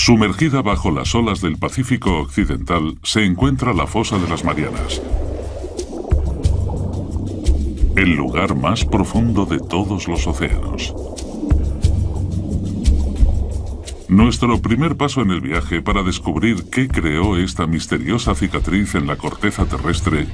Sumergida bajo las olas del Pacífico Occidental se encuentra la Fosa de las Marianas, el lugar más profundo de todos los océanos. Nuestro primer paso en el viaje para descubrir qué creó esta misteriosa cicatriz en la corteza terrestre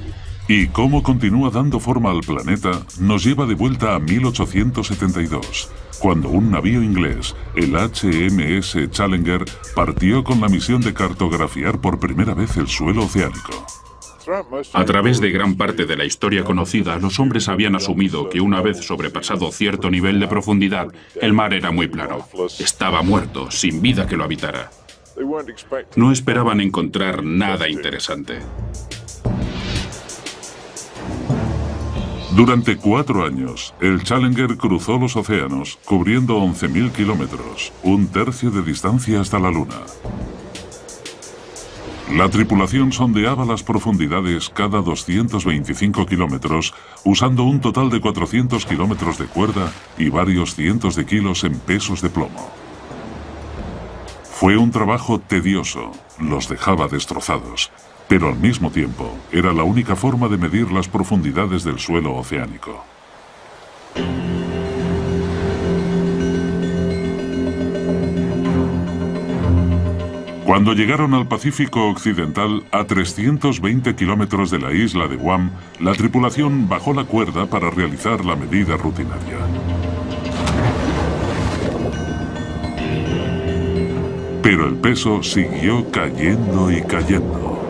y cómo continúa dando forma al planeta nos lleva de vuelta a 1872, cuando un navío inglés, el HMS Challenger, partió con la misión de cartografiar por primera vez el suelo oceánico. A través de gran parte de la historia conocida, los hombres habían asumido que una vez sobrepasado cierto nivel de profundidad, el mar era muy plano. Estaba muerto, sin vida que lo habitara. No esperaban encontrar nada interesante. Durante 4 años, el Challenger cruzó los océanos, cubriendo 11.000 kilómetros, un tercio de distancia hasta la Luna. La tripulación sondeaba las profundidades cada 225 kilómetros, usando un total de 400 kilómetros de cuerda y varios cientos de kilos en pesos de plomo. Fue un trabajo tedioso, los dejaba destrozados, pero al mismo tiempo era la única forma de medir las profundidades del suelo oceánico. Cuando llegaron al Pacífico Occidental, a 320 kilómetros de la isla de Guam, la tripulación bajó la cuerda para realizar la medida rutinaria. Pero el peso siguió cayendo y cayendo.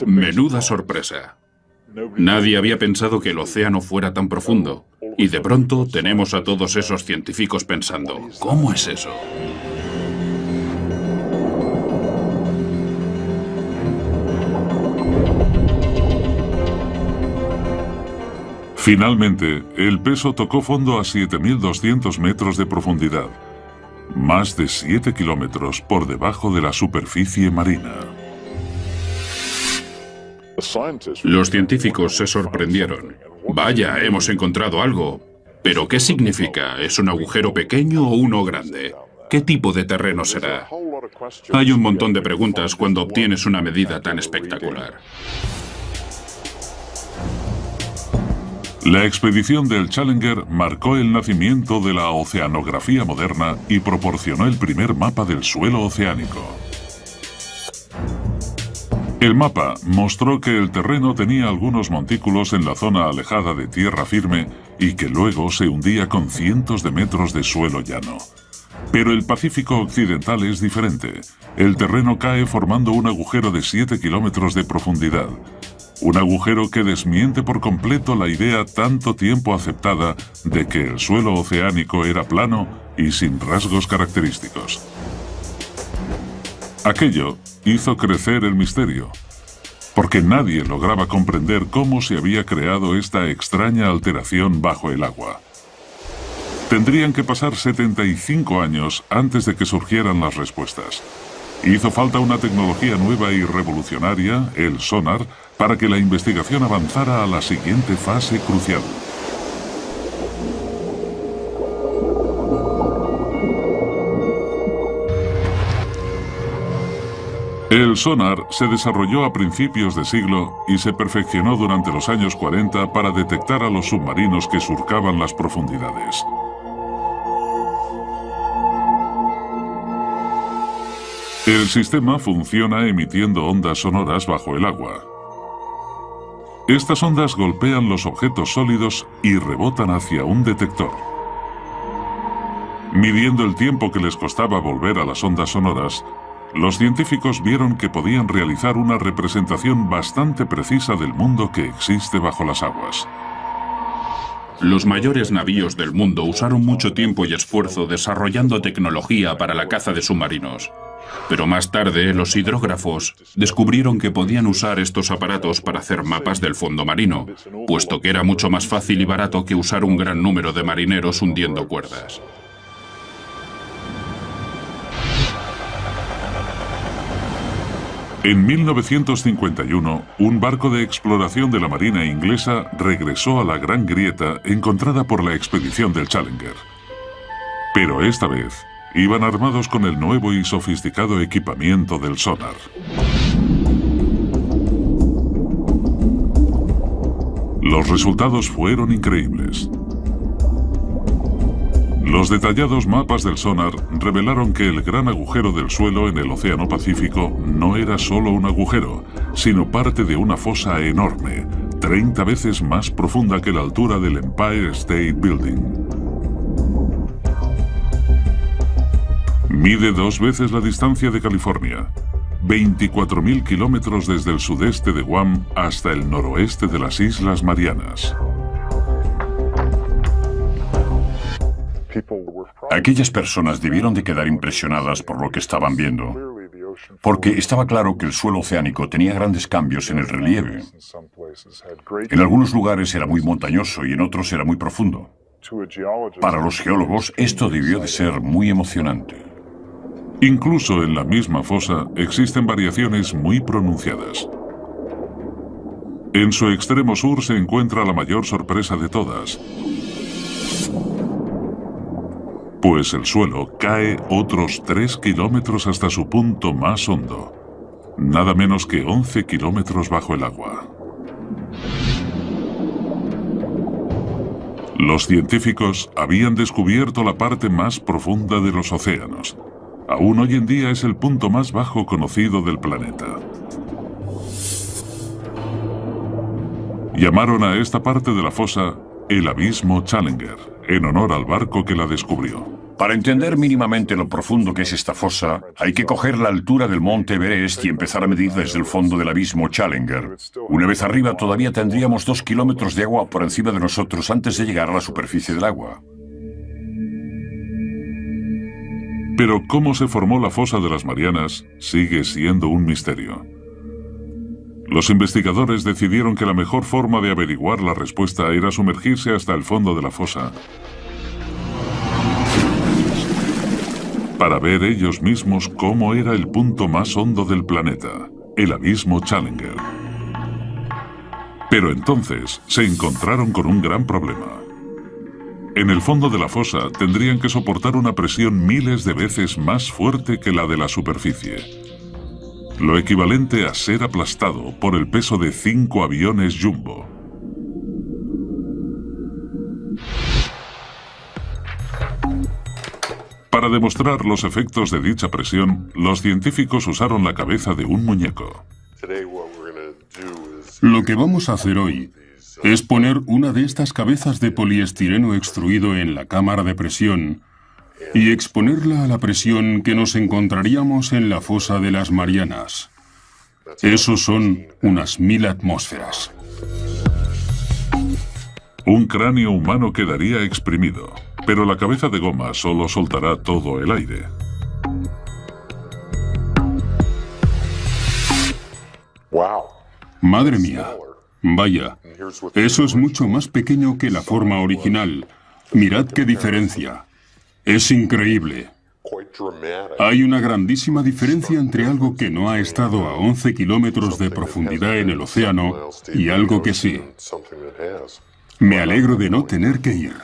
Menuda sorpresa. Nadie había pensado que el océano fuera tan profundo. Y de pronto tenemos a todos esos científicos pensando, ¿cómo es eso? Finalmente, el peso tocó fondo a 7.200 metros de profundidad, más de 7 kilómetros por debajo de la superficie marina. Los científicos se sorprendieron. Vaya, hemos encontrado algo. ¿Pero qué significa? ¿Es un agujero pequeño o uno grande? ¿Qué tipo de terreno será? Hay un montón de preguntas cuando obtienes una medida tan espectacular. La expedición del Challenger marcó el nacimiento de la oceanografía moderna y proporcionó el primer mapa del suelo oceánico. El mapa mostró que el terreno tenía algunos montículos en la zona alejada de tierra firme y que luego se hundía con cientos de metros de suelo llano. Pero el Pacífico Occidental es diferente. El terreno cae formando un agujero de 7 kilómetros de profundidad. Un agujero que desmiente por completo la idea tanto tiempo aceptada de que el suelo oceánico era plano y sin rasgos característicos. Aquello hizo crecer el misterio, porque nadie lograba comprender cómo se había creado esta extraña alteración bajo el agua. Tendrían que pasar 75 años antes de que surgieran las respuestas. Hizo falta una tecnología nueva y revolucionaria, el sonar, para que la investigación avanzara a la siguiente fase crucial. El sonar se desarrolló a principios de siglo y se perfeccionó durante los años 40 para detectar a los submarinos que surcaban las profundidades. El sistema funciona emitiendo ondas sonoras bajo el agua. Estas ondas golpean los objetos sólidos y rebotan hacia un detector. Midiendo el tiempo que les costaba volver a las ondas sonoras, los científicos vieron que podían realizar una representación bastante precisa del mundo que existe bajo las aguas. Los mayores navíos del mundo usaron mucho tiempo y esfuerzo desarrollando tecnología para la caza de submarinos. Pero más tarde, los hidrógrafos descubrieron que podían usar estos aparatos para hacer mapas del fondo marino, puesto que era mucho más fácil y barato que usar un gran número de marineros hundiendo cuerdas. En 1951, un barco de exploración de la Marina inglesa regresó a la Gran Grieta encontrada por la expedición del Challenger. Pero esta vez, iban armados con el nuevo y sofisticado equipamiento del sonar. Los resultados fueron increíbles. Los detallados mapas del sonar revelaron que el gran agujero del suelo en el Océano Pacífico no era solo un agujero, sino parte de una fosa enorme, 30 veces más profunda que la altura del Empire State Building. Mide 2 veces la distancia de California, 24.000 kilómetros desde el sudeste de Guam hasta el noroeste de las Islas Marianas. Aquellas personas debieron de quedar impresionadas por lo que estaban viendo, porque estaba claro que el suelo oceánico tenía grandes cambios en el relieve. En algunos lugares era muy montañoso y en otros era muy profundo. Para los geólogos esto debió de ser muy emocionante. Incluso en la misma fosa existen variaciones muy pronunciadas. En su extremo sur se encuentra la mayor sorpresa de todas, pues el suelo cae otros 3 kilómetros hasta su punto más hondo, nada menos que 11 kilómetros bajo el agua. Los científicos habían descubierto la parte más profunda de los océanos. Aún hoy en día es el punto más bajo conocido del planeta. Llamaron a esta parte de la fosa el Abismo Challenger, en honor al barco que la descubrió. Para entender mínimamente lo profundo que es esta fosa, hay que coger la altura del monte Everest y empezar a medir desde el fondo del Abismo Challenger. Una vez arriba todavía tendríamos 2 kilómetros de agua por encima de nosotros antes de llegar a la superficie del agua. Pero cómo se formó la fosa de las Marianas sigue siendo un misterio. Los investigadores decidieron que la mejor forma de averiguar la respuesta era sumergirse hasta el fondo de la fosa para ver ellos mismos cómo era el punto más hondo del planeta, el Abismo Challenger. Pero entonces se encontraron con un gran problema. En el fondo de la fosa tendrían que soportar una presión miles de veces más fuerte que la de la superficie, lo equivalente a ser aplastado por el peso de 5 aviones Jumbo. Para demostrar los efectos de dicha presión, los científicos usaron la cabeza de un muñeco. Lo que vamos a hacer hoy es poner una de estas cabezas de poliestireno extruido en la cámara de presión y exponerla a la presión que nos encontraríamos en la fosa de las Marianas. Eso son unas 1000 atmósferas. Un cráneo humano quedaría exprimido, pero la cabeza de goma solo soltará todo el aire. Madre mía. Vaya, eso es mucho más pequeño que la forma original. Mirad qué diferencia. Es increíble. Hay una grandísima diferencia entre algo que no ha estado a 11 kilómetros de profundidad en el océano y algo que sí. Me alegro de no tener que ir.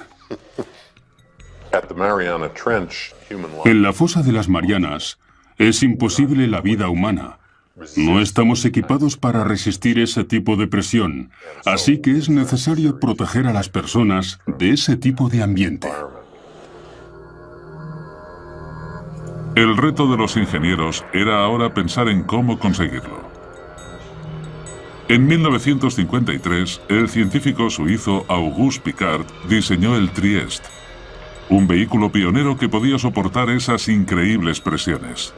En la fosa de las Marianas es imposible la vida humana. No estamos equipados para resistir ese tipo de presión, así que es necesario proteger a las personas de ese tipo de ambiente. El reto de los ingenieros era ahora pensar en cómo conseguirlo. En 1953, el científico suizo Auguste Piccard diseñó el Trieste, un vehículo pionero que podía soportar esas increíbles presiones.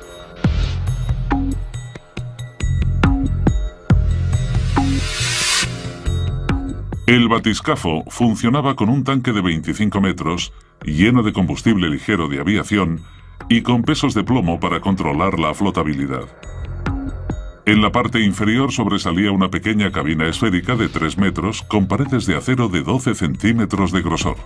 El batiscafo funcionaba con un tanque de 25 metros, lleno de combustible ligero de aviación y con pesos de plomo para controlar la flotabilidad. En la parte inferior sobresalía una pequeña cabina esférica de 3 metros con paredes de acero de 12 centímetros de grosor.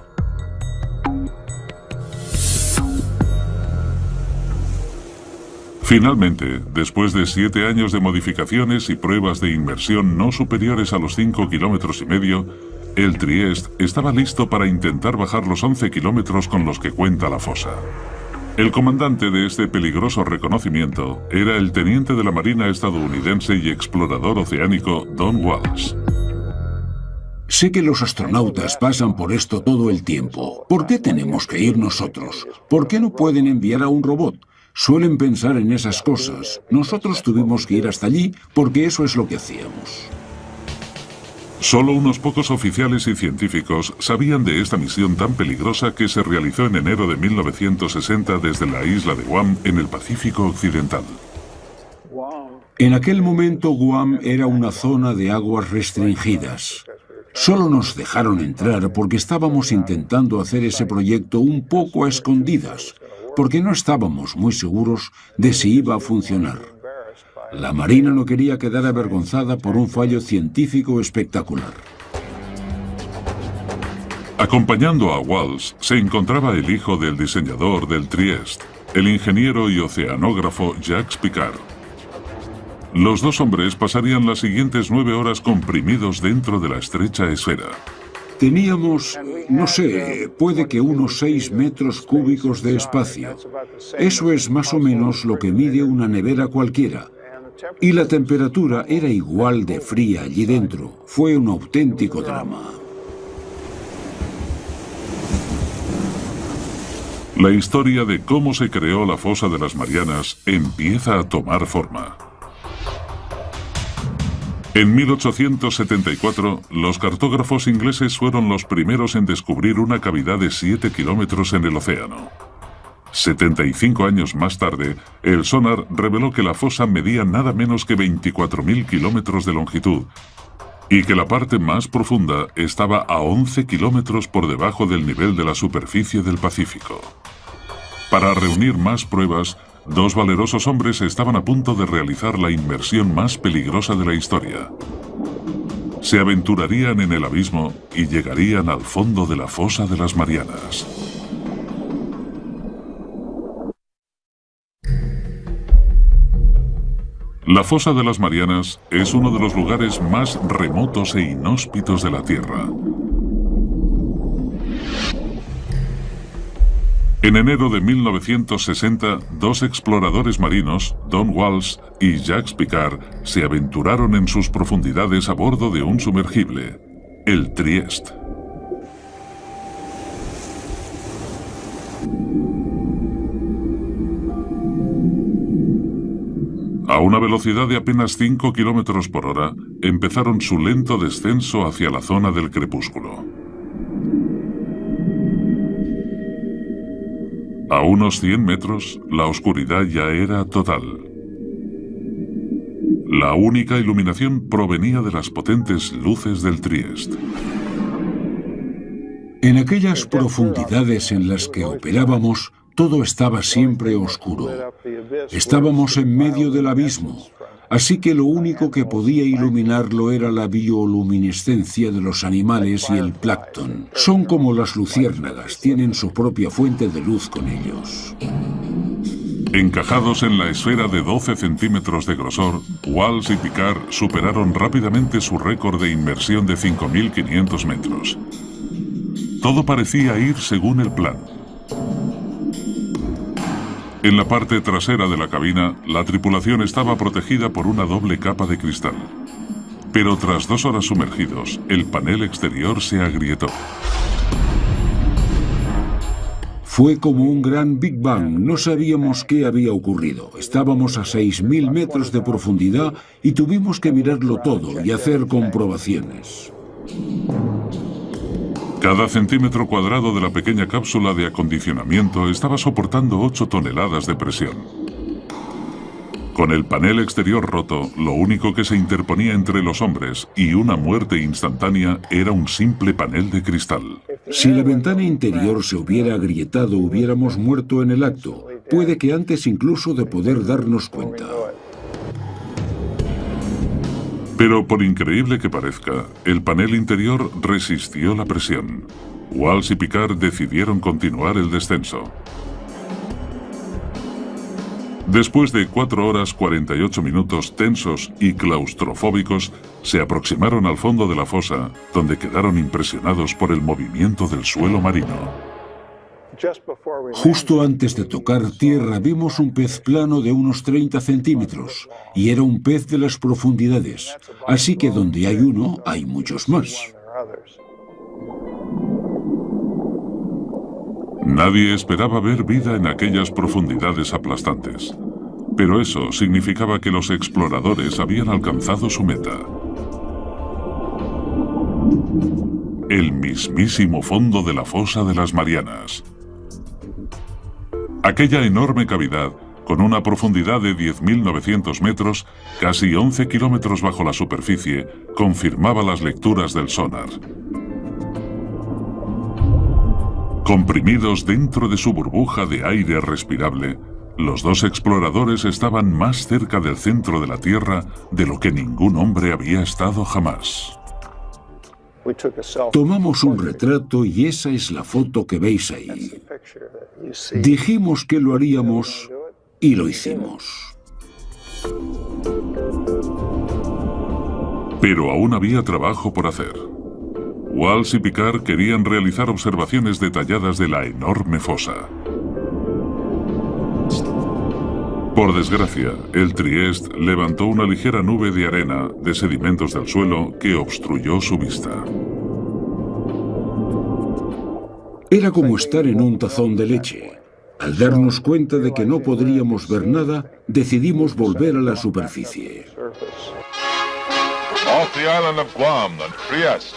Finalmente, después de 7 años de modificaciones y pruebas de inmersión no superiores a los 5,5 kilómetros, el Trieste estaba listo para intentar bajar los 11 kilómetros con los que cuenta la fosa. El comandante de este peligroso reconocimiento era el teniente de la Marina estadounidense y explorador oceánico Don Walsh. Sé que los astronautas pasan por esto todo el tiempo. ¿Por qué tenemos que ir nosotros? ¿Por qué no pueden enviar a un robot? Suelen pensar en esas cosas. Nosotros tuvimos que ir hasta allí porque eso es lo que hacíamos. Solo unos pocos oficiales y científicos sabían de esta misión tan peligrosa que se realizó en enero de 1960 desde la isla de Guam en el Pacífico Occidental. En aquel momento Guam era una zona de aguas restringidas. Solo nos dejaron entrar porque estábamos intentando hacer ese proyecto un poco a escondidas, porque no estábamos muy seguros de si iba a funcionar. La Marina no quería quedar avergonzada por un fallo científico espectacular. Acompañando a Walsh se encontraba el hijo del diseñador del Trieste, el ingeniero y oceanógrafo Jacques Piccard. Los dos hombres pasarían las siguientes 9 horas comprimidos dentro de la estrecha esfera. Teníamos, no sé, puede que unos 6 metros cúbicos de espacio. Eso es más o menos lo que mide una nevera cualquiera. Y la temperatura era igual de fría allí dentro. Fue un auténtico drama. La historia de cómo se creó la fosa de las Marianas empieza a tomar forma. En 1874, los cartógrafos ingleses fueron los primeros en descubrir una cavidad de 7 kilómetros en el océano. 75 años más tarde, el sonar reveló que la fosa medía nada menos que 24.000 kilómetros de longitud y que la parte más profunda estaba a 11 kilómetros por debajo del nivel de la superficie del Pacífico. Para reunir más pruebas, dos valerosos hombres estaban a punto de realizar la inmersión más peligrosa de la historia. Se aventurarían en el abismo y llegarían al fondo de la fosa de las Marianas. La fosa de las Marianas es uno de los lugares más remotos e inhóspitos de la Tierra. En enero de 1960, dos exploradores marinos, Don Walsh y Jacques Piccard, se aventuraron en sus profundidades a bordo de un sumergible, el Trieste. A una velocidad de apenas 5 kilómetros por hora, empezaron su lento descenso hacia la zona del crepúsculo. A unos 100 metros, la oscuridad ya era total. La única iluminación provenía de las potentes luces del Trieste. En aquellas profundidades en las que operábamos, todo estaba siempre oscuro. Estábamos en medio del abismo, así que lo único que podía iluminarlo era la bioluminescencia de los animales y el plancton. Son como las luciérnagas, tienen su propia fuente de luz con ellos. Encajados en la esfera de 12 centímetros de grosor, Walsh y Piccard superaron rápidamente su récord de inmersión de 5.500 metros. Todo parecía ir según el plan. En la parte trasera de la cabina, la tripulación estaba protegida por una doble capa de cristal. Pero tras 2 horas sumergidos, el panel exterior se agrietó. Fue como un gran Big Bang, no sabíamos qué había ocurrido. Estábamos a 6.000 metros de profundidad y tuvimos que mirarlo todo y hacer comprobaciones. Cada centímetro cuadrado de la pequeña cápsula de acondicionamiento estaba soportando 8 toneladas de presión. Con el panel exterior roto, lo único que se interponía entre los hombres y una muerte instantánea era un simple panel de cristal. Si la ventana interior se hubiera agrietado, hubiéramos muerto en el acto. Puede que antes incluso de poder darnos cuenta. Pero por increíble que parezca, el panel interior resistió la presión. Walsh y Piccard decidieron continuar el descenso. Después de 4 horas 48 minutos tensos y claustrofóbicos, se aproximaron al fondo de la fosa, donde quedaron impresionados por el movimiento del suelo marino. Justo antes de tocar tierra vimos un pez plano de unos 30 centímetros, y era un pez de las profundidades, así que donde hay uno, hay muchos más. Nadie esperaba ver vida en aquellas profundidades aplastantes, pero eso significaba que los exploradores habían alcanzado su meta. El mismísimo fondo de la fosa de las Marianas. Aquella enorme cavidad, con una profundidad de 10.900 metros, casi 11 kilómetros bajo la superficie, confirmaba las lecturas del sonar. Comprimidos dentro de su burbuja de aire respirable, los dos exploradores estaban más cerca del centro de la Tierra de lo que ningún hombre había estado jamás. Tomamos un retrato y esa es la foto que veis ahí. Dijimos que lo haríamos y lo hicimos. Pero aún había trabajo por hacer. Walsh y Picard querían realizar observaciones detalladas de la enorme fosa. Por desgracia, el Trieste levantó una ligera nube de arena de sedimentos del suelo que obstruyó su vista. Era como estar en un tazón de leche. Al darnos cuenta de que no podríamos ver nada, decidimos volver a la superficie. Off the island of Guam, the Trieste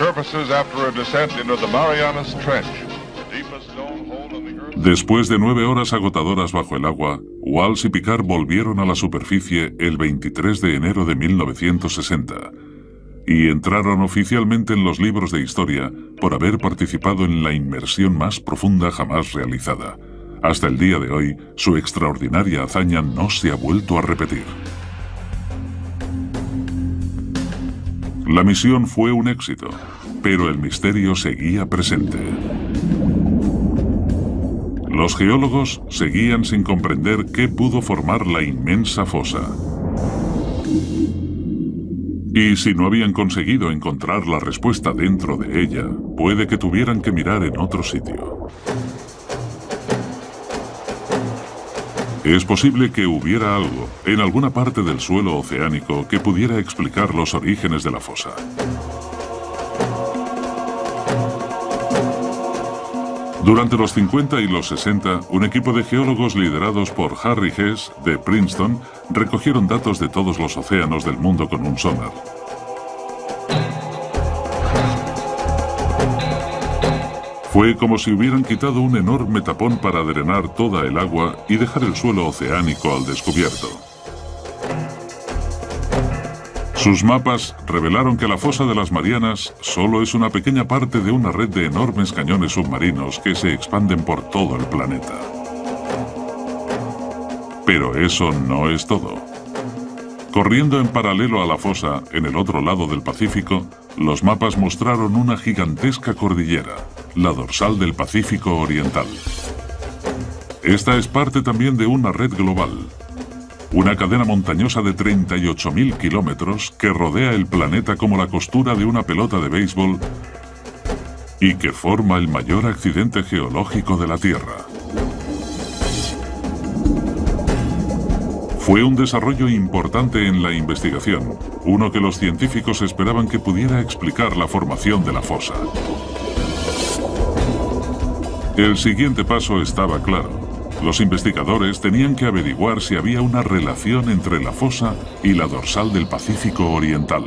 surfaces after a descent into the Marianas Trench, the deepest known hole in the earth. Después de 9 horas agotadoras bajo el agua, Walsh y Picard volvieron a la superficie el 23 de enero de 1960 y entraron oficialmente en los libros de historia por haber participado en la inmersión más profunda jamás realizada. Hasta el día de hoy, su extraordinaria hazaña no se ha vuelto a repetir. La misión fue un éxito, pero el misterio seguía presente. Los geólogos seguían sin comprender qué pudo formar la inmensa fosa. Y si no habían conseguido encontrar la respuesta dentro de ella, puede que tuvieran que mirar en otro sitio. Es posible que hubiera algo en alguna parte del suelo oceánico que pudiera explicar los orígenes de la fosa. Durante los 50 y los 60, un equipo de geólogos liderados por Harry Hess, de Princeton, recogieron datos de todos los océanos del mundo con un sonar. Fue como si hubieran quitado un enorme tapón para drenar toda el agua y dejar el suelo oceánico al descubierto. Sus mapas revelaron que la fosa de las Marianas solo es una pequeña parte de una red de enormes cañones submarinos que se expanden por todo el planeta. Pero eso no es todo. Corriendo en paralelo a la fosa, en el otro lado del Pacífico, los mapas mostraron una gigantesca cordillera, la dorsal del Pacífico Oriental. Esta es parte también de una red global, una cadena montañosa de 38.000 kilómetros que rodea el planeta como la costura de una pelota de béisbol y que forma el mayor accidente geológico de la Tierra. Fue un desarrollo importante en la investigación, uno que los científicos esperaban que pudiera explicar la formación de la fosa. El siguiente paso estaba claro. Los investigadores tenían que averiguar si había una relación entre la fosa y la dorsal del Pacífico Oriental.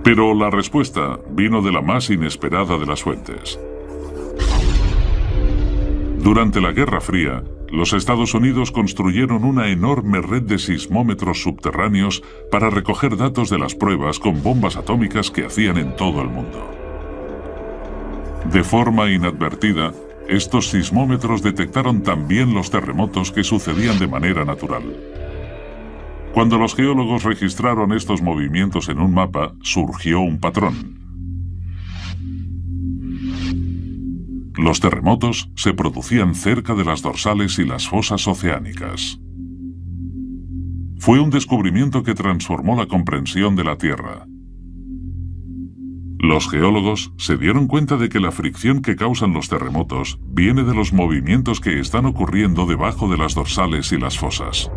Pero la respuesta vino de la más inesperada de las fuentes. Durante la Guerra Fría, los Estados Unidos construyeron una enorme red de sismómetros subterráneos para recoger datos de las pruebas con bombas atómicas que hacían en todo el mundo. De forma inadvertida, estos sismómetros detectaron también los terremotos que sucedían de manera natural. Cuando los geólogos registraron estos movimientos en un mapa, surgió un patrón. Los terremotos se producían cerca de las dorsales y las fosas oceánicas. Fue un descubrimiento que transformó la comprensión de la Tierra. Los geólogos se dieron cuenta de que la fricción que causan los terremotos viene de los movimientos que están ocurriendo debajo de las dorsales y las fosas.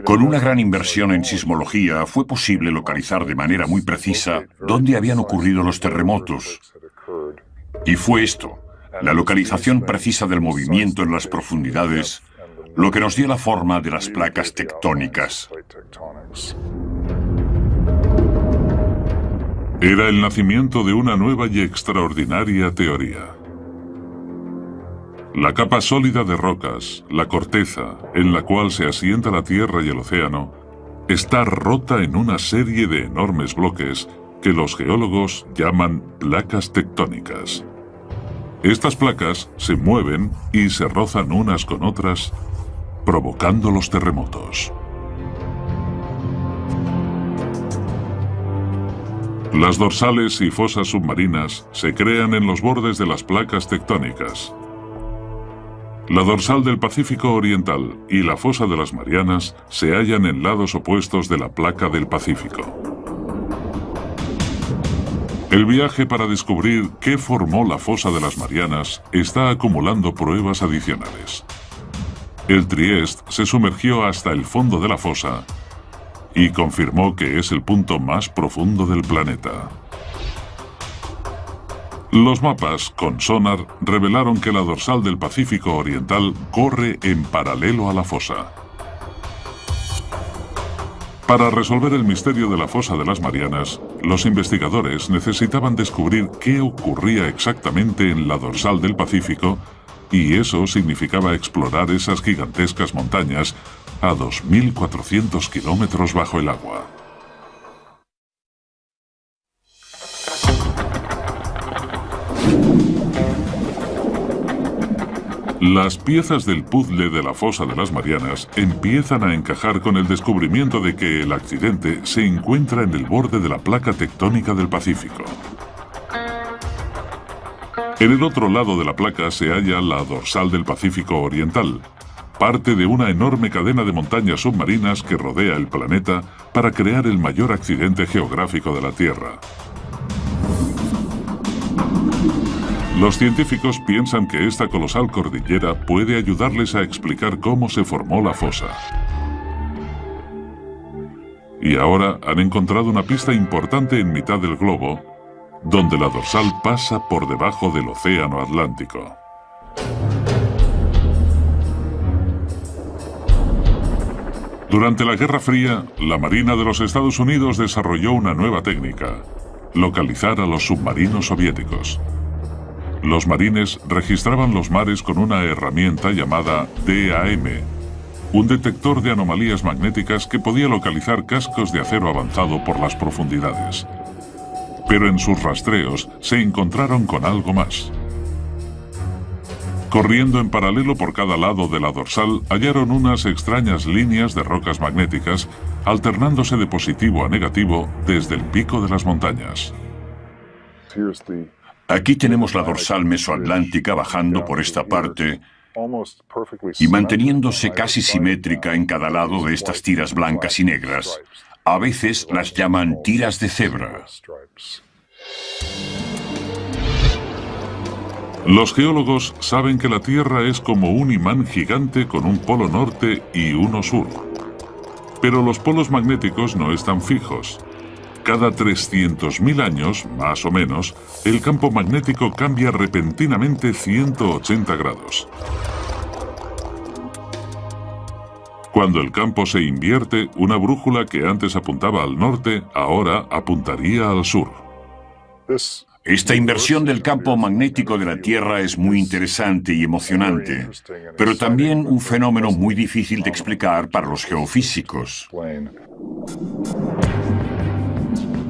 Con una gran inversión en sismología, fue posible localizar de manera muy precisa dónde habían ocurrido los terremotos. Y fue esto, la localización precisa del movimiento en las profundidades, lo que nos dio la forma de las placas tectónicas. Era el nacimiento de una nueva y extraordinaria teoría. La capa sólida de rocas, la corteza, en la cual se asienta la Tierra y el océano, está rota en una serie de enormes bloques que los geólogos llaman placas tectónicas. Estas placas se mueven y se rozan unas con otras, provocando los terremotos. Las dorsales y fosas submarinas se crean en los bordes de las placas tectónicas. La dorsal del Pacífico Oriental y la fosa de las Marianas se hallan en lados opuestos de la placa del Pacífico. El viaje para descubrir qué formó la fosa de las Marianas está acumulando pruebas adicionales. El Trieste se sumergió hasta el fondo de la fosa y confirmó que es el punto más profundo del planeta. Los mapas con sonar revelaron que la dorsal del Pacífico Oriental corre en paralelo a la fosa. Para resolver el misterio de la fosa de las Marianas, los investigadores necesitaban descubrir qué ocurría exactamente en la dorsal del Pacífico, y eso significaba explorar esas gigantescas montañas a 2.400 kilómetros bajo el agua. Las piezas del puzzle de la fosa de las Marianas empiezan a encajar con el descubrimiento de que el accidente se encuentra en el borde de la placa tectónica del Pacífico. En el otro lado de la placa se halla la dorsal del Pacífico Oriental, parte de una enorme cadena de montañas submarinas que rodea el planeta para crear el mayor accidente geográfico de la Tierra. Los científicos piensan que esta colosal cordillera puede ayudarles a explicar cómo se formó la fosa. Y ahora han encontrado una pista importante en mitad del globo, donde la dorsal pasa por debajo del Océano Atlántico. Durante la Guerra Fría, la Marina de los Estados Unidos desarrolló una nueva técnica: localizar a los submarinos soviéticos. Los marines registraban los mares con una herramienta llamada DAM, un detector de anomalías magnéticas que podía localizar cascos de acero avanzado por las profundidades. Pero en sus rastreos se encontraron con algo más. Corriendo en paralelo por cada lado de la dorsal, hallaron unas extrañas líneas de rocas magnéticas, alternándose de positivo a negativo desde el pico de las montañas. Aquí tenemos la dorsal mesoatlántica bajando por esta parte y manteniéndose casi simétrica en cada lado de estas tiras blancas y negras. A veces las llaman tiras de cebra. Los geólogos saben que la Tierra es como un imán gigante con un polo norte y uno sur. Pero los polos magnéticos no están fijos. Cada 300.000 años, más o menos, el campo magnético cambia repentinamente 180 grados. Cuando el campo se invierte, una brújula que antes apuntaba al norte, ahora apuntaría al sur. Esta inversión del campo magnético de la Tierra es muy interesante y emocionante, pero también un fenómeno muy difícil de explicar para los geofísicos.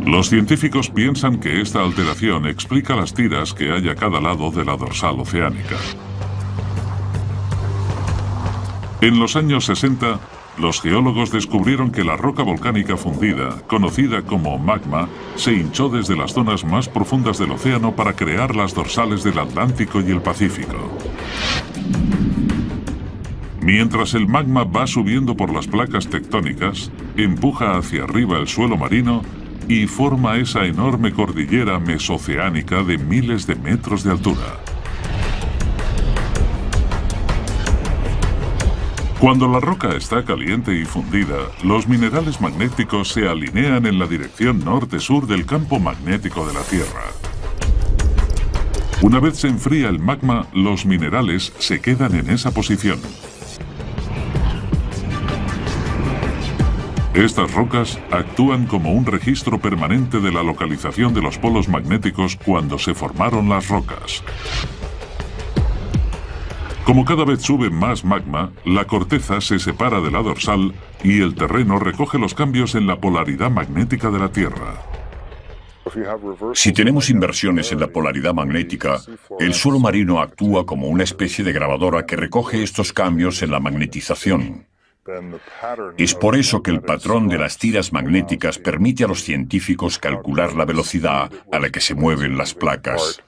Los científicos piensan que esta alteración explica las tiras que hay a cada lado de la dorsal oceánica. En los años 60, los geólogos descubrieron que la roca volcánica fundida, conocida como magma, se hinchó desde las zonas más profundas del océano para crear las dorsales del Atlántico y el Pacífico. Mientras el magma va subiendo por las placas tectónicas, empuja hacia arriba el suelo marino y forma esa enorme cordillera mesoceánica de miles de metros de altura. Cuando la roca está caliente y fundida, los minerales magnéticos se alinean en la dirección norte-sur del campo magnético de la Tierra. Una vez se enfría el magma, los minerales se quedan en esa posición. Estas rocas actúan como un registro permanente de la localización de los polos magnéticos cuando se formaron las rocas. Como cada vez sube más magma, la corteza se separa de la dorsal y el terreno recoge los cambios en la polaridad magnética de la Tierra. Si tenemos inversiones en la polaridad magnética, el suelo marino actúa como una especie de grabadora que recoge estos cambios en la magnetización. Es por eso que el patrón de las tiras magnéticas permite a los científicos calcular la velocidad a la que se mueven las placas.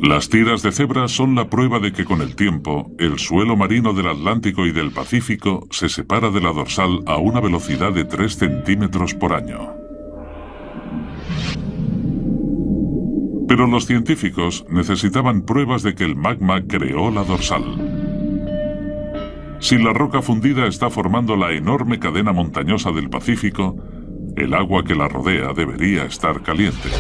Las tiras de Zebra son la prueba de que con el tiempo, el suelo marino del Atlántico y del Pacífico se separa de la dorsal a una velocidad de 3 centímetros por año. Pero los científicos necesitaban pruebas de que el magma creó la dorsal. Si la roca fundida está formando la enorme cadena montañosa del Pacífico, el agua que la rodea debería estar caliente.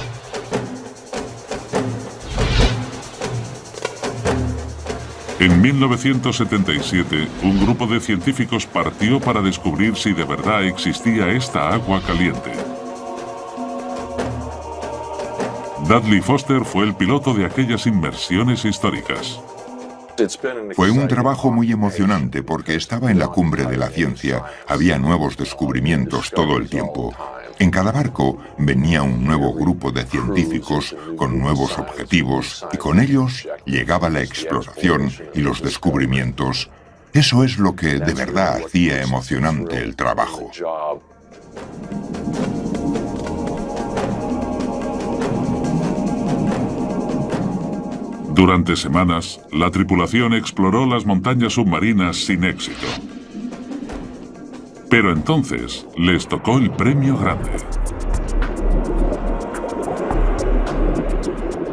En 1977, un grupo de científicos partió para descubrir si de verdad existía esta agua caliente. Dudley Foster fue el piloto de aquellas inmersiones históricas. Fue un trabajo muy emocionante porque estaba en la cumbre de la ciencia, había nuevos descubrimientos todo el tiempo. En cada barco venía un nuevo grupo de científicos con nuevos objetivos y con ellos llegaba la exploración y los descubrimientos. Eso es lo que de verdad hacía emocionante el trabajo. Durante semanas, la tripulación exploró las montañas submarinas sin éxito. Pero entonces les tocó el premio grande.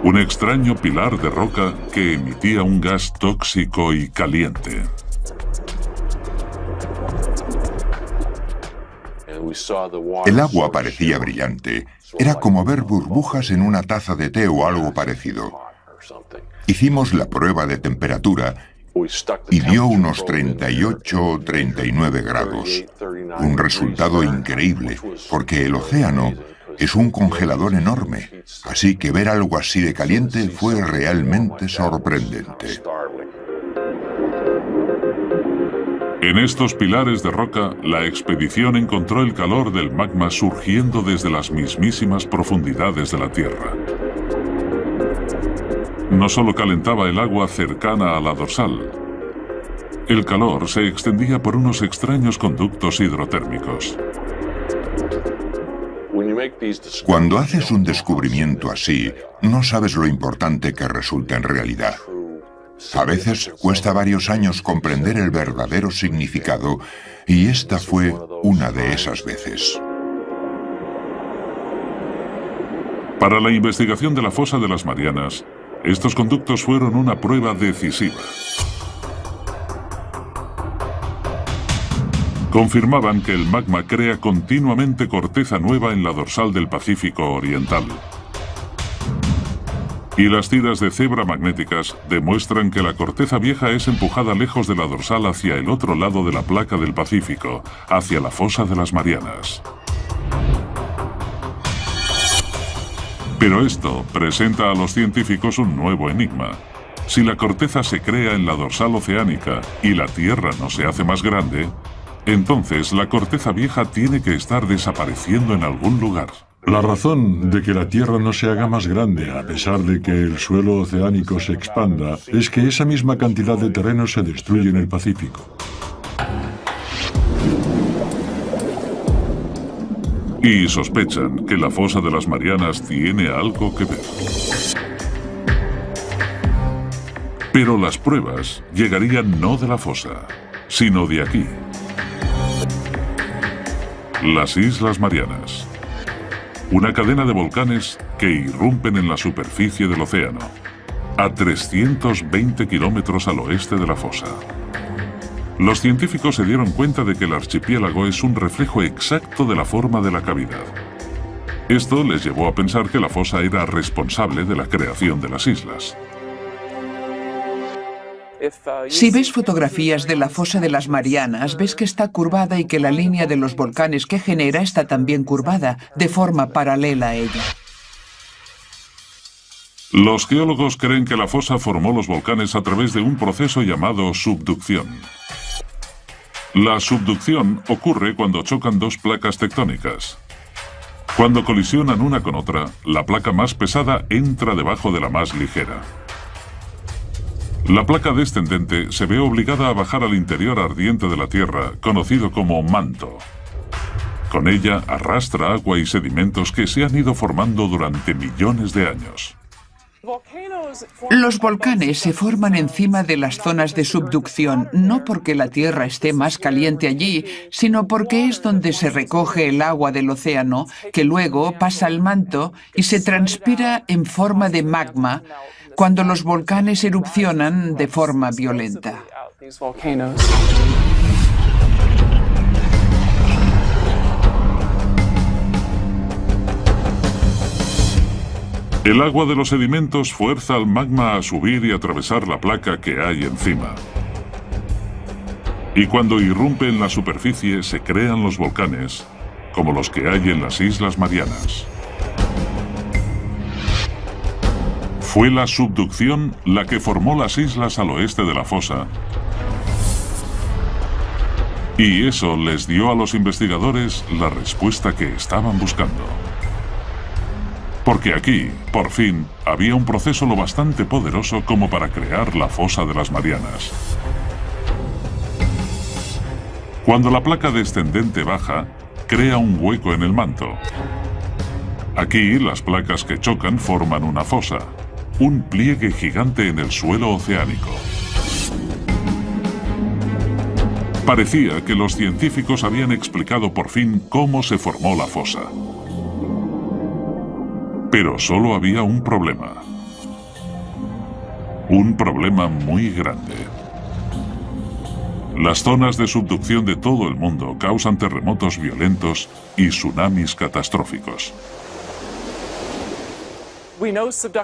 Un extraño pilar de roca que emitía un gas tóxico y caliente. El agua parecía brillante. Era como ver burbujas en una taza de té o algo parecido. Hicimos la prueba de temperatura y dio unos 38 o 39 grados. Un resultado increíble, porque el océano es un congelador enorme, así que ver algo así de caliente fue realmente sorprendente. En estos pilares de roca, la expedición encontró el calor del magma surgiendo desde las mismísimas profundidades de la Tierra. No solo calentaba el agua cercana a la dorsal. El calor se extendía por unos extraños conductos hidrotérmicos. Cuando haces un descubrimiento así, no sabes lo importante que resulta en realidad. A veces cuesta varios años comprender el verdadero significado, y esta fue una de esas veces. Para la investigación de la fosa de las Marianas, estos conductos fueron una prueba decisiva. Confirmaban que el magma crea continuamente corteza nueva en la dorsal del Pacífico Oriental. Y las tiras de Zebra magnéticas demuestran que la corteza vieja es empujada lejos de la dorsal hacia el otro lado de la placa del Pacífico, hacia la fosa de las Marianas. Pero esto presenta a los científicos un nuevo enigma. Si la corteza se crea en la dorsal oceánica y la Tierra no se hace más grande, entonces la corteza vieja tiene que estar desapareciendo en algún lugar. La razón de que la Tierra no se haga más grande, a pesar de que el suelo oceánico se expanda, es que esa misma cantidad de terreno se destruye en el Pacífico. Y sospechan que la fosa de las Marianas tiene algo que ver. Pero las pruebas llegarían no de la fosa, sino de aquí. Las Islas Marianas. Una cadena de volcanes que irrumpen en la superficie del océano, a 320 kilómetros al oeste de la fosa. Los científicos se dieron cuenta de que el archipiélago es un reflejo exacto de la forma de la cavidad. Esto les llevó a pensar que la fosa era responsable de la creación de las islas. Si ves fotografías de la fosa de las Marianas, ves que está curvada y que la línea de los volcanes que genera está también curvada, de forma paralela a ella. Los geólogos creen que la fosa formó los volcanes a través de un proceso llamado subducción. La subducción ocurre cuando chocan dos placas tectónicas. Cuando colisionan una con otra, la placa más pesada entra debajo de la más ligera. La placa descendente se ve obligada a bajar al interior ardiente de la Tierra, conocido como manto. Con ella arrastra agua y sedimentos que se han ido formando durante millones de años. Los volcanes se forman encima de las zonas de subducción, no porque la Tierra esté más caliente allí, sino porque es donde se recoge el agua del océano, que luego pasa al manto y se transpira en forma de magma, cuando los volcanes erupcionan de forma violenta. El agua de los sedimentos fuerza al magma a subir y atravesar la placa que hay encima. Y cuando irrumpe en la superficie se crean los volcanes, como los que hay en las Islas Marianas. Fue la subducción la que formó las islas al oeste de la fosa. Y eso les dio a los investigadores la respuesta que estaban buscando. Porque aquí, por fin, había un proceso lo bastante poderoso como para crear la fosa de las Marianas. Cuando la placa descendente baja, crea un hueco en el manto. Aquí, las placas que chocan forman una fosa. Un pliegue gigante en el suelo oceánico. Parecía que los científicos habían explicado por fin cómo se formó la fosa. Pero solo había un problema. Un problema muy grande. Las zonas de subducción de todo el mundo causan terremotos violentos y tsunamis catastróficos.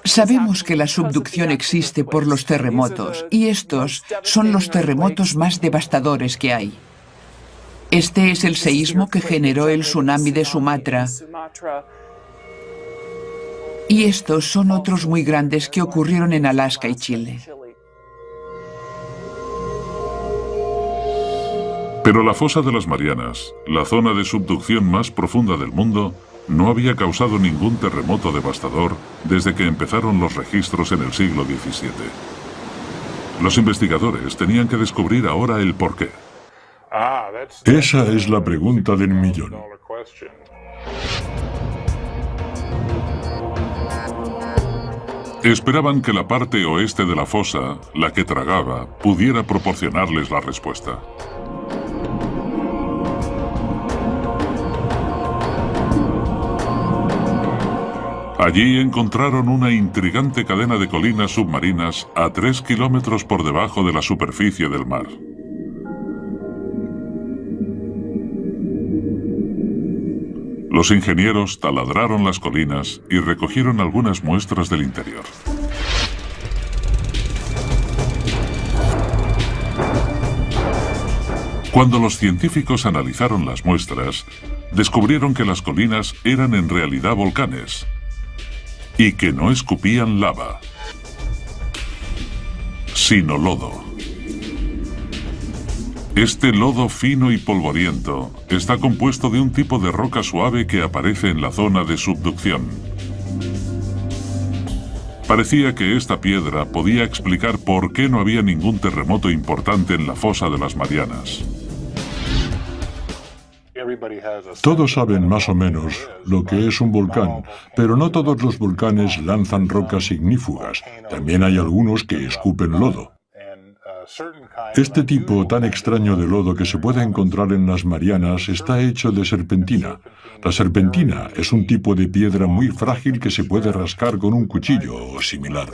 Sabemos que la subducción existe por los terremotos, y estos son los terremotos más devastadores que hay. Este es el seísmo que generó el tsunami de Sumatra. Y estos son otros muy grandes que ocurrieron en Alaska y Chile. Pero la fosa de las Marianas, la zona de subducción más profunda del mundo, no había causado ningún terremoto devastador desde que empezaron los registros en el siglo XVII. Los investigadores tenían que descubrir ahora el porqué. Esa es la pregunta del millón. Esperaban que la parte oeste de la fosa, la que tragaba, pudiera proporcionarles la respuesta. Allí encontraron una intrigante cadena de colinas submarinas a 3 kilómetros por debajo de la superficie del mar. Los ingenieros taladraron las colinas y recogieron algunas muestras del interior. Cuando los científicos analizaron las muestras, descubrieron que las colinas eran en realidad volcanes y que no escupían lava, sino lodo. Este lodo fino y polvoriento está compuesto de un tipo de roca suave que aparece en la zona de subducción. Parecía que esta piedra podía explicar por qué no había ningún terremoto importante en la fosa de las Marianas. Todos saben más o menos lo que es un volcán, pero no todos los volcanes lanzan rocas ignífugas. También hay algunos que escupen lodo. Este tipo tan extraño de lodo que se puede encontrar en las Marianas está hecho de serpentina. La serpentina es un tipo de piedra muy frágil que se puede rascar con un cuchillo o similar.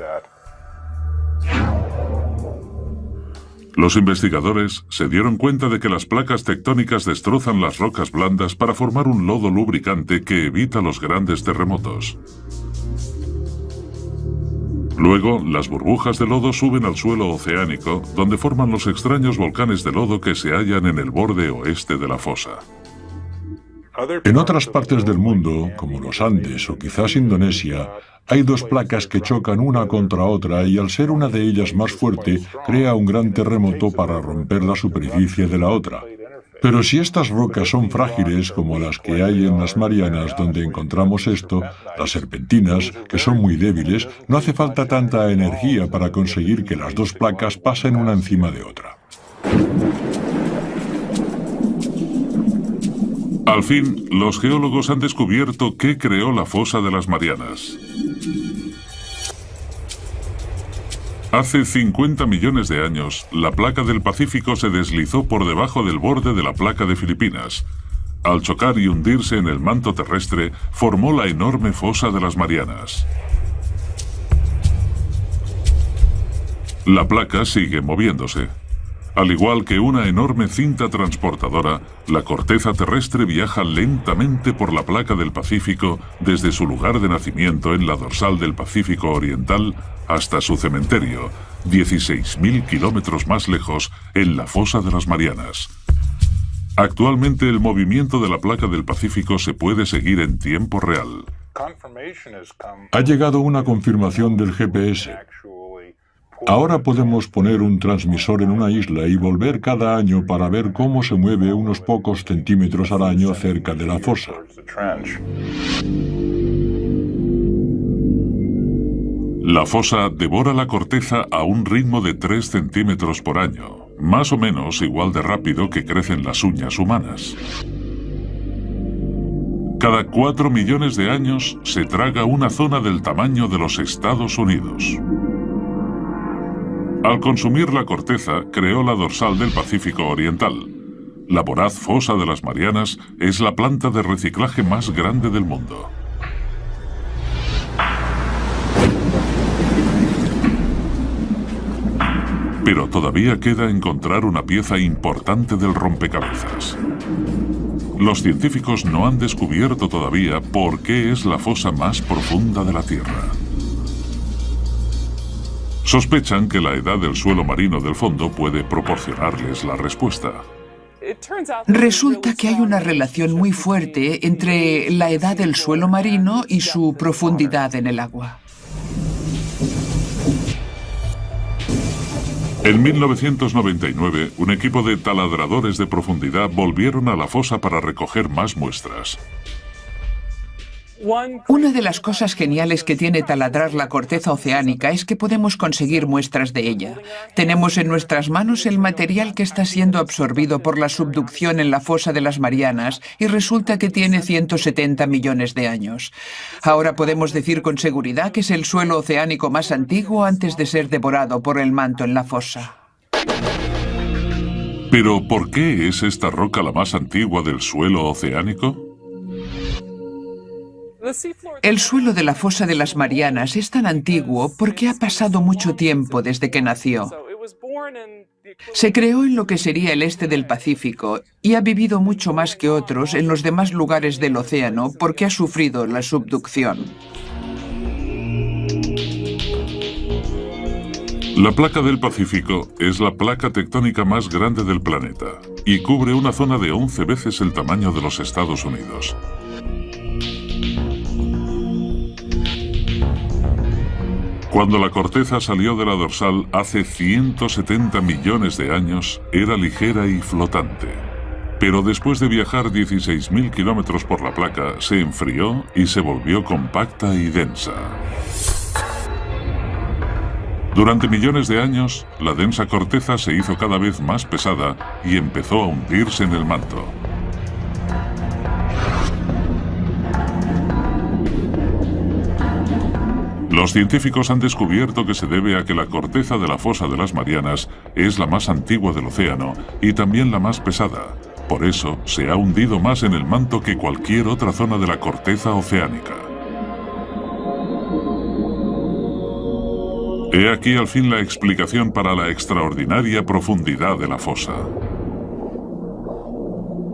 Los investigadores se dieron cuenta de que las placas tectónicas destrozan las rocas blandas para formar un lodo lubricante que evita los grandes terremotos. Luego, las burbujas de lodo suben al suelo oceánico, donde forman los extraños volcanes de lodo que se hallan en el borde oeste de la fosa. En otras partes del mundo, como los Andes o quizás Indonesia, hay dos placas que chocan una contra otra y al ser una de ellas más fuerte, crea un gran terremoto para romper la superficie de la otra. Pero si estas rocas son frágiles, como las que hay en las Marianas donde encontramos esto, las serpentinas, que son muy débiles, no hace falta tanta energía para conseguir que las dos placas pasen una encima de otra. Al fin, los geólogos han descubierto qué creó la fosa de las Marianas. Hace 50 millones de años, la placa del Pacífico se deslizó por debajo del borde de la placa de Filipinas. Al chocar y hundirse en el manto terrestre, formó la enorme fosa de las Marianas. La placa sigue moviéndose. Al igual que una enorme cinta transportadora, la corteza terrestre viaja lentamente por la placa del Pacífico desde su lugar de nacimiento en la dorsal del Pacífico Oriental hasta su cementerio, 16.000 kilómetros más lejos, en la fosa de las Marianas. Actualmente el movimiento de la placa del Pacífico se puede seguir en tiempo real. Ha llegado una confirmación del GPS. Ahora podemos poner un transmisor en una isla y volver cada año para ver cómo se mueve unos pocos centímetros al año cerca de la fosa. La fosa devora la corteza a un ritmo de 3 centímetros por año, más o menos igual de rápido que crecen las uñas humanas. Cada 4 millones de años se traga una zona del tamaño de los Estados Unidos. Al consumir la corteza, creó la dorsal del Pacífico Oriental. La voraz fosa de las Marianas es la planta de reciclaje más grande del mundo. Pero todavía queda encontrar una pieza importante del rompecabezas. Los científicos no han descubierto todavía por qué es la fosa más profunda de la Tierra. Sospechan que la edad del suelo marino del fondo puede proporcionarles la respuesta. Resulta que hay una relación muy fuerte entre la edad del suelo marino y su profundidad en el agua. En 1999, un equipo de taladradores de profundidad volvieron a la fosa para recoger más muestras. Una de las cosas geniales que tiene taladrar la corteza oceánica es que podemos conseguir muestras de ella. Tenemos en nuestras manos el material que está siendo absorbido por la subducción en la fosa de las Marianas y resulta que tiene 170 millones de años. Ahora podemos decir con seguridad que es el suelo oceánico más antiguo antes de ser devorado por el manto en la fosa. ¿Pero por qué es esta roca la más antigua del suelo oceánico? El suelo de la fosa de las Marianas es tan antiguo porque ha pasado mucho tiempo desde que nació. Se creó en lo que sería el este del Pacífico y ha vivido mucho más que otros en los demás lugares del océano porque ha sufrido la subducción. La placa del Pacífico es la placa tectónica más grande del planeta y cubre una zona de 11 veces el tamaño de los Estados Unidos. Cuando la corteza salió de la dorsal hace 170 millones de años, era ligera y flotante. Pero después de viajar 16.000 kilómetros por la placa, se enfrió y se volvió compacta y densa. Durante millones de años, la densa corteza se hizo cada vez más pesada y empezó a hundirse en el manto. Los científicos han descubierto que se debe a que la corteza de la fosa de las Marianas es la más antigua del océano y también la más pesada. Por eso se ha hundido más en el manto que cualquier otra zona de la corteza oceánica. He aquí al fin la explicación para la extraordinaria profundidad de la fosa.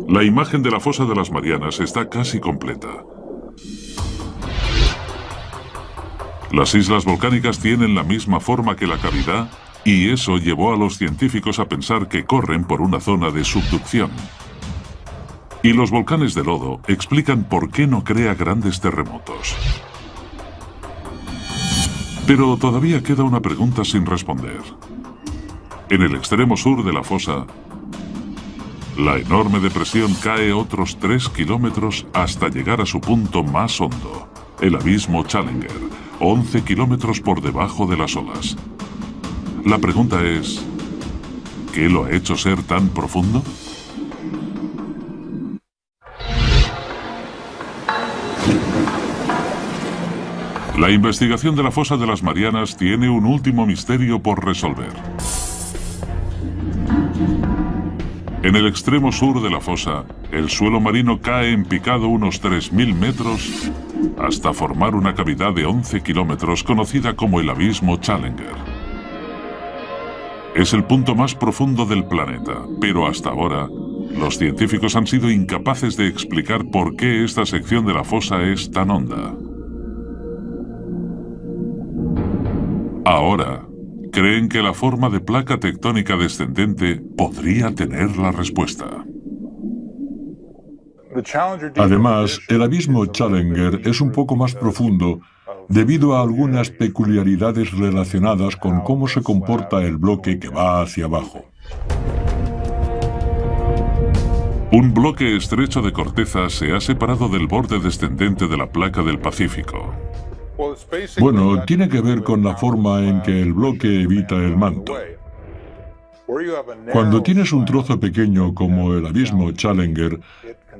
La imagen de la fosa de las Marianas está casi completa. Las islas volcánicas tienen la misma forma que la cavidad y eso llevó a los científicos a pensar que corren por una zona de subducción. Y los volcanes de lodo explican por qué no crea grandes terremotos. Pero todavía queda una pregunta sin responder. En el extremo sur de la fosa, la enorme depresión cae otros 3 kilómetros hasta llegar a su punto más hondo, el abismo Challenger, 11 kilómetros por debajo de las olas. La pregunta es, ¿qué lo ha hecho ser tan profundo? La investigación de la fosa de las Marianas tiene un último misterio por resolver. En el extremo sur de la fosa, el suelo marino cae en picado unos 3.000 metros hasta formar una cavidad de 11 kilómetros conocida como el abismo Challenger. Es el punto más profundo del planeta, pero hasta ahora los científicos han sido incapaces de explicar por qué esta sección de la fosa es tan honda. Ahora, creen que la forma de placa tectónica descendente podría tener la respuesta. Además, el abismo Challenger es un poco más profundo debido a algunas peculiaridades relacionadas con cómo se comporta el bloque que va hacia abajo. Un bloque estrecho de corteza se ha separado del borde descendente de la placa del Pacífico. Bueno, tiene que ver con la forma en que el bloque evita el manto. Cuando tienes un trozo pequeño como el abismo Challenger,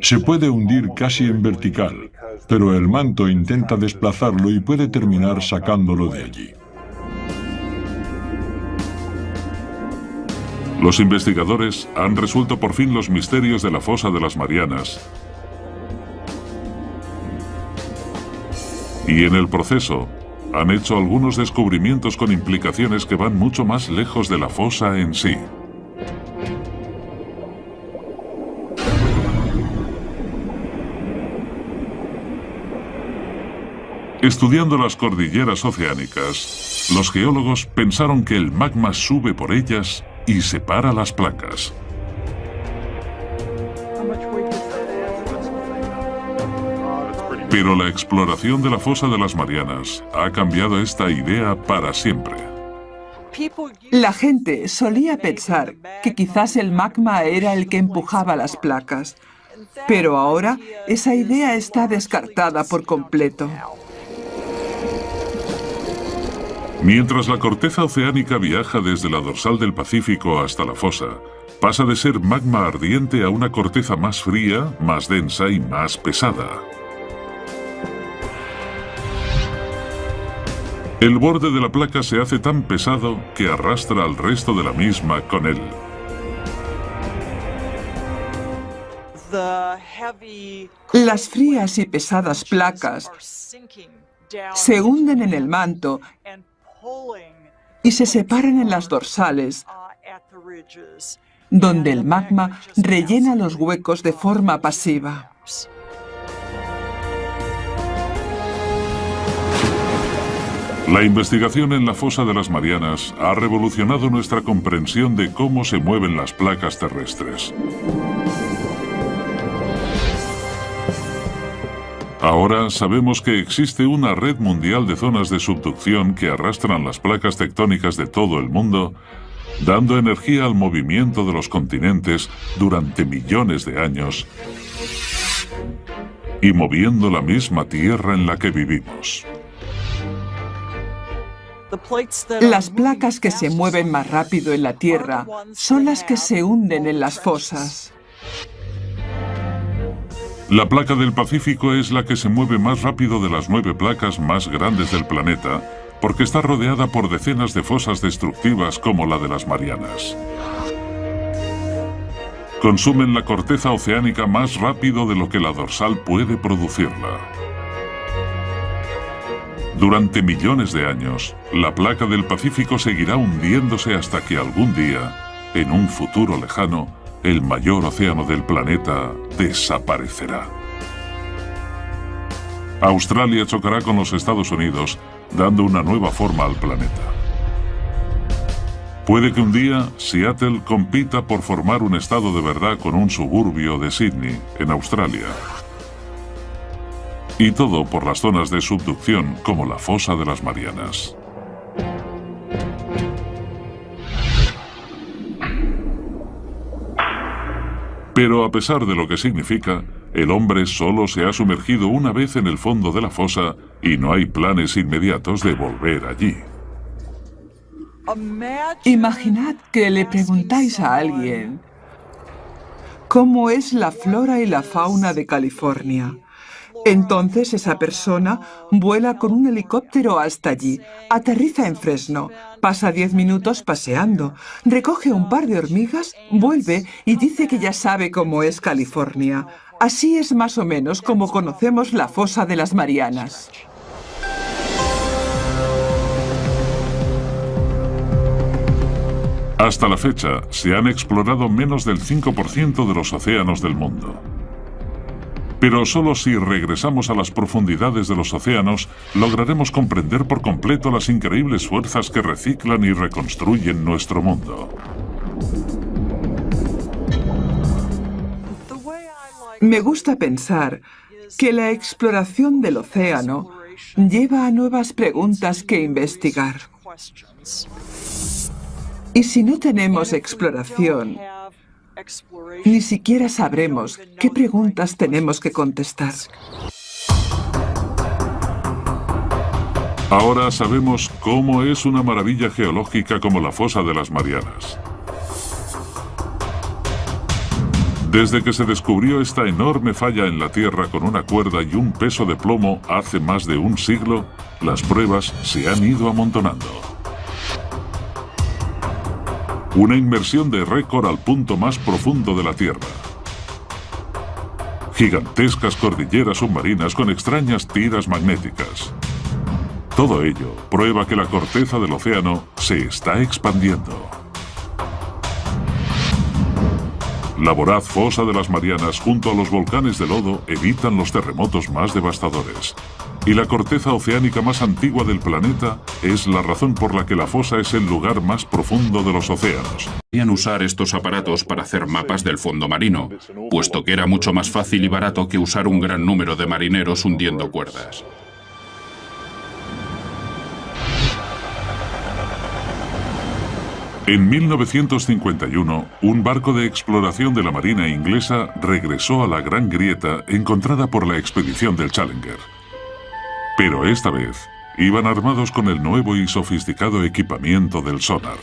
se puede hundir casi en vertical, pero el manto intenta desplazarlo y puede terminar sacándolo de allí. Los investigadores han resuelto por fin los misterios de la fosa de las Marianas. Y en el proceso, han hecho algunos descubrimientos con implicaciones que van mucho más lejos de la fosa en sí. Estudiando las cordilleras oceánicas, los geólogos pensaron que el magma sube por ellas y separa las placas. Pero la exploración de la fosa de las Marianas ha cambiado esta idea para siempre. La gente solía pensar que quizás el magma era el que empujaba las placas, pero ahora esa idea está descartada por completo. Mientras la corteza oceánica viaja desde la dorsal del Pacífico hasta la fosa, pasa de ser magma ardiente a una corteza más fría, más densa y más pesada. El borde de la placa se hace tan pesado que arrastra al resto de la misma con él. Las frías y pesadas placas se hunden en el manto y se separan en las dorsales, donde el magma rellena los huecos de forma pasiva. La investigación en la fosa de las Marianas ha revolucionado nuestra comprensión de cómo se mueven las placas terrestres. Ahora sabemos que existe una red mundial de zonas de subducción que arrastran las placas tectónicas de todo el mundo, dando energía al movimiento de los continentes durante millones de años y moviendo la misma tierra en la que vivimos. Las placas que se mueven más rápido en la Tierra son las que se hunden en las fosas. La placa del Pacífico es la que se mueve más rápido de las 9 placas más grandes del planeta, porque está rodeada por decenas de fosas destructivas como la de las Marianas. Consumen la corteza oceánica más rápido de lo que la dorsal puede producirla. Durante millones de años, la placa del Pacífico seguirá hundiéndose hasta que algún día, en un futuro lejano, el mayor océano del planeta desaparecerá. Australia chocará con los Estados Unidos, dando una nueva forma al planeta. Puede que un día Seattle compita por formar un estado de verdad con un suburbio de Sydney, en Australia. Y todo por las zonas de subducción como la fosa de las Marianas. Pero a pesar de lo que significa, el hombre solo se ha sumergido una vez en el fondo de la fosa y no hay planes inmediatos de volver allí. Imaginad que le preguntáis a alguien cómo es la flora y la fauna de California. Entonces esa persona vuela con un helicóptero hasta allí, aterriza en Fresno, pasa 10 minutos paseando, recoge un par de hormigas, vuelve y dice que ya sabe cómo es California. Así es más o menos como conocemos la fosa de las Marianas. Hasta la fecha, se han explorado menos del 5% de los océanos del mundo. Pero solo si regresamos a las profundidades de los océanos, lograremos comprender por completo las increíbles fuerzas que reciclan y reconstruyen nuestro mundo. Me gusta pensar que la exploración del océano lleva a nuevas preguntas que investigar. Y si no tenemos exploración, ni siquiera sabremos qué preguntas tenemos que contestar. Ahora sabemos cómo es una maravilla geológica como la fosa de las Marianas. Desde que se descubrió esta enorme falla en la Tierra con una cuerda y un peso de plomo hace más de un siglo, las pruebas se han ido amontonando. Una inmersión de récord al punto más profundo de la Tierra. Gigantescas cordilleras submarinas con extrañas tiras magnéticas. Todo ello prueba que la corteza del océano se está expandiendo. La voraz fosa de las Marianas junto a los volcanes de lodo evitan los terremotos más devastadores. Y la corteza oceánica más antigua del planeta es la razón por la que la fosa es el lugar más profundo de los océanos. Podían usar estos aparatos para hacer mapas del fondo marino, puesto que era mucho más fácil y barato que usar un gran número de marineros hundiendo cuerdas. En 1951, un barco de exploración de la Marina inglesa regresó a la Gran Grieta encontrada por la expedición del Challenger. Pero esta vez, iban armados con el nuevo y sofisticado equipamiento del sonar.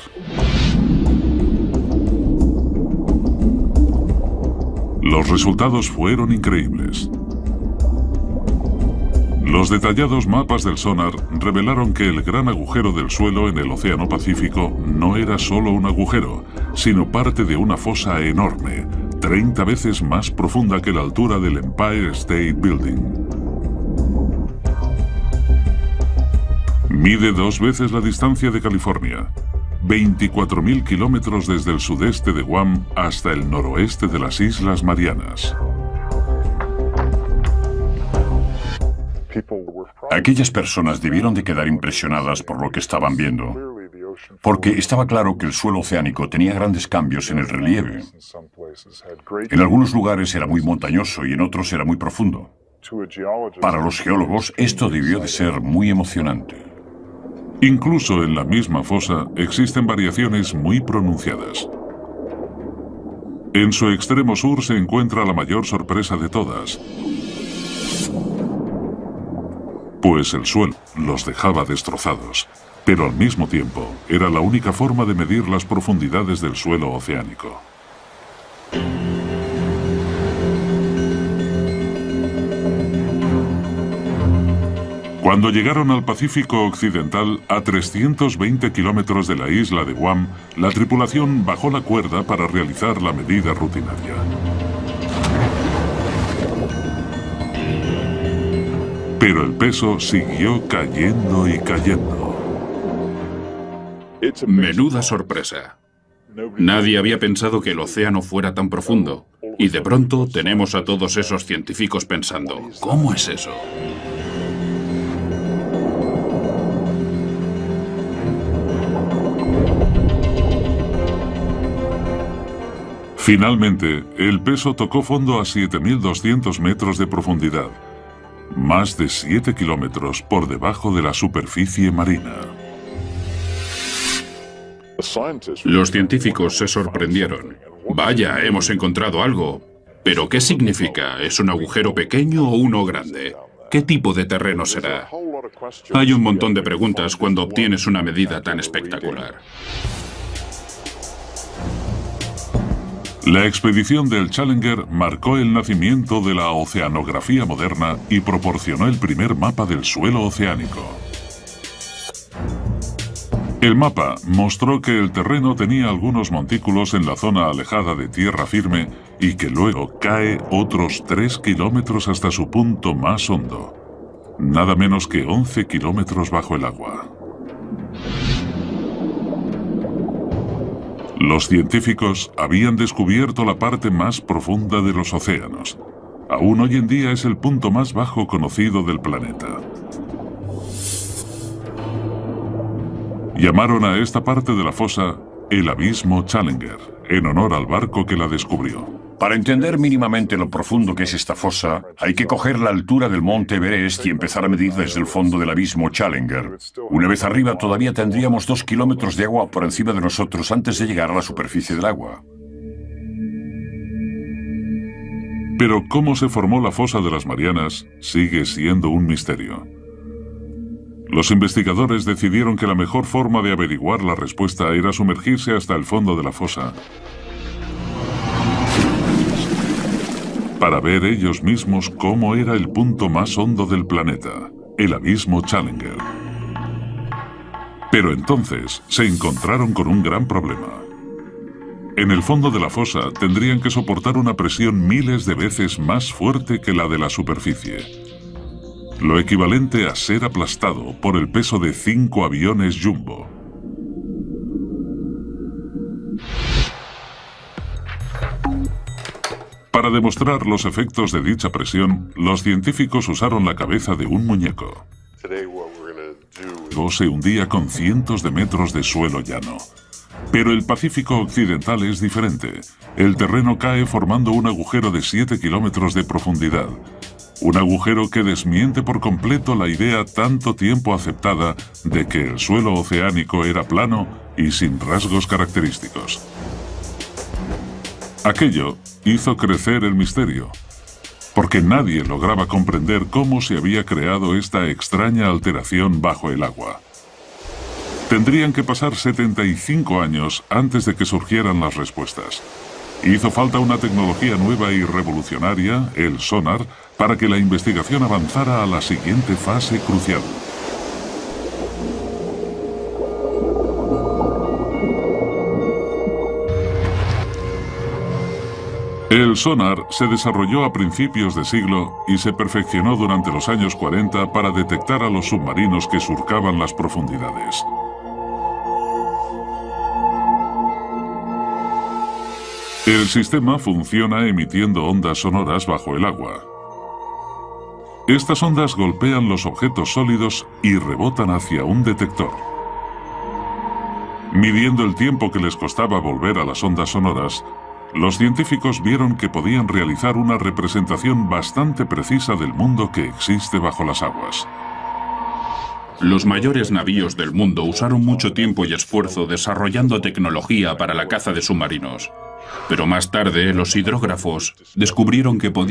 Los resultados fueron increíbles. Los detallados mapas del sonar revelaron que el gran agujero del suelo en el Océano Pacífico no era solo un agujero, sino parte de una fosa enorme, 30 veces más profunda que la altura del Empire State Building. Mide 2 veces la distancia de California, 24.000 kilómetros desde el sudeste de Guam hasta el noroeste de las Islas Marianas. Aquellas personas debieron de quedar impresionadas por lo que estaban viendo, porque estaba claro que el suelo oceánico tenía grandes cambios en el relieve. En algunos lugares era muy montañoso y en otros era muy profundo. Para los geólogos esto debió de ser muy emocionante. Incluso en la misma fosa existen variaciones muy pronunciadas. En su extremo sur se encuentra la mayor sorpresa de todas, pues el suelo los dejaba destrozados, pero al mismo tiempo era la única forma de medir las profundidades del suelo oceánico. Cuando llegaron al Pacífico Occidental, a 320 kilómetros de la isla de Guam, la tripulación bajó la cuerda para realizar la medida rutinaria. Pero el peso siguió cayendo y cayendo. Menuda sorpresa. Nadie había pensado que el océano fuera tan profundo. Y de pronto tenemos a todos esos científicos pensando, ¿cómo es eso? Finalmente, el peso tocó fondo a 7.200 metros de profundidad, más de 7 kilómetros por debajo de la superficie marina. Los científicos se sorprendieron. Vaya, hemos encontrado algo. ¿Pero qué significa? ¿Es un agujero pequeño o uno grande? ¿Qué tipo de terreno será? Hay un montón de preguntas cuando obtienes una medida tan espectacular. La expedición del Challenger marcó el nacimiento de la oceanografía moderna y proporcionó el primer mapa del suelo oceánico. El mapa mostró que el terreno tenía algunos montículos en la zona alejada de tierra firme y que luego cae otros 3 kilómetros hasta su punto más hondo, nada menos que 11 kilómetros bajo el agua. Los científicos habían descubierto la parte más profunda de los océanos. Aún hoy en día es el punto más bajo conocido del planeta. Llamaron a esta parte de la fosa el Abismo Challenger, en honor al barco que la descubrió. Para entender mínimamente lo profundo que es esta fosa, hay que coger la altura del monte Everest y empezar a medir desde el fondo del abismo Challenger. Una vez arriba todavía tendríamos 2 kilómetros de agua por encima de nosotros antes de llegar a la superficie del agua. Pero cómo se formó la fosa de las Marianas sigue siendo un misterio. Los investigadores decidieron que la mejor forma de averiguar la respuesta era sumergirse hasta el fondo de la fosa para ver ellos mismos cómo era el punto más hondo del planeta, el Abismo Challenger. Pero entonces se encontraron con un gran problema. En el fondo de la fosa tendrían que soportar una presión miles de veces más fuerte que la de la superficie, lo equivalente a ser aplastado por el peso de 5 aviones Jumbo. Para demostrar los efectos de dicha presión, los científicos usaron la cabeza de un muñeco. Se hundía con cientos de metros de suelo llano. Pero el Pacífico Occidental es diferente. El terreno cae formando un agujero de 7 kilómetros de profundidad. Un agujero que desmiente por completo la idea tanto tiempo aceptada de que el suelo oceánico era plano y sin rasgos característicos. Aquello hizo crecer el misterio, porque nadie lograba comprender cómo se había creado esta extraña alteración bajo el agua. Tendrían que pasar 75 años antes de que surgieran las respuestas. Hizo falta una tecnología nueva y revolucionaria, el sonar, para que la investigación avanzara a la siguiente fase crucial. El sonar se desarrolló a principios de siglo y se perfeccionó durante los años 40 para detectar a los submarinos que surcaban las profundidades. El sistema funciona emitiendo ondas sonoras bajo el agua. Estas ondas golpean los objetos sólidos y rebotan hacia un detector. Midiendo el tiempo que les costaba volver a las ondas sonoras, los científicos vieron que podían realizar una representación bastante precisa del mundo que existe bajo las aguas. Los mayores navíos del mundo usaron mucho tiempo y esfuerzo desarrollando tecnología para la caza de submarinos. Pero más tarde, los hidrógrafos descubrieron que podían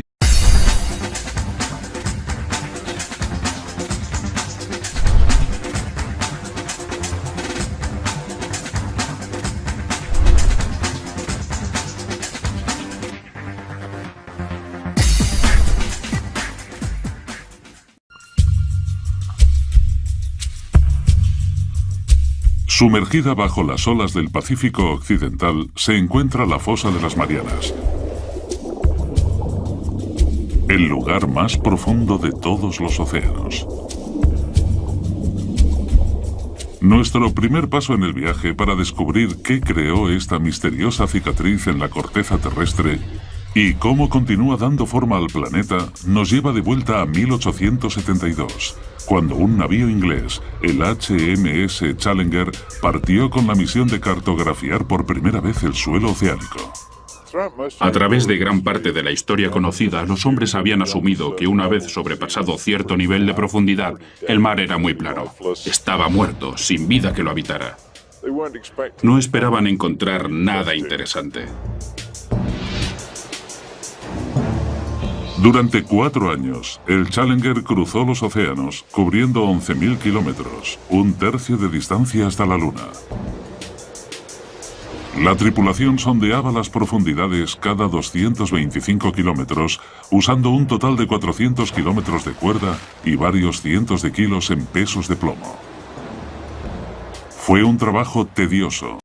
Sumergida bajo las olas del Pacífico Occidental se encuentra la Fosa de las Marianas, el lugar más profundo de todos los océanos. Nuestro primer paso en el viaje para descubrir qué creó esta misteriosa cicatriz en la corteza terrestre y cómo continúa dando forma al planeta nos lleva de vuelta a 1872, cuando un navío inglés, el HMS Challenger, partió con la misión de cartografiar por primera vez el suelo oceánico. A través de gran parte de la historia conocida, los hombres habían asumido que una vez sobrepasado cierto nivel de profundidad, el mar era muy plano. Estaba muerto, sin vida que lo habitara. No esperaban encontrar nada interesante. Durante 4 años, el Challenger cruzó los océanos, cubriendo 11.000 kilómetros, un tercio de distancia hasta la Luna. La tripulación sondeaba las profundidades cada 225 kilómetros, usando un total de 400 kilómetros de cuerda y varios cientos de kilos en pesos de plomo. Fue un trabajo tedioso.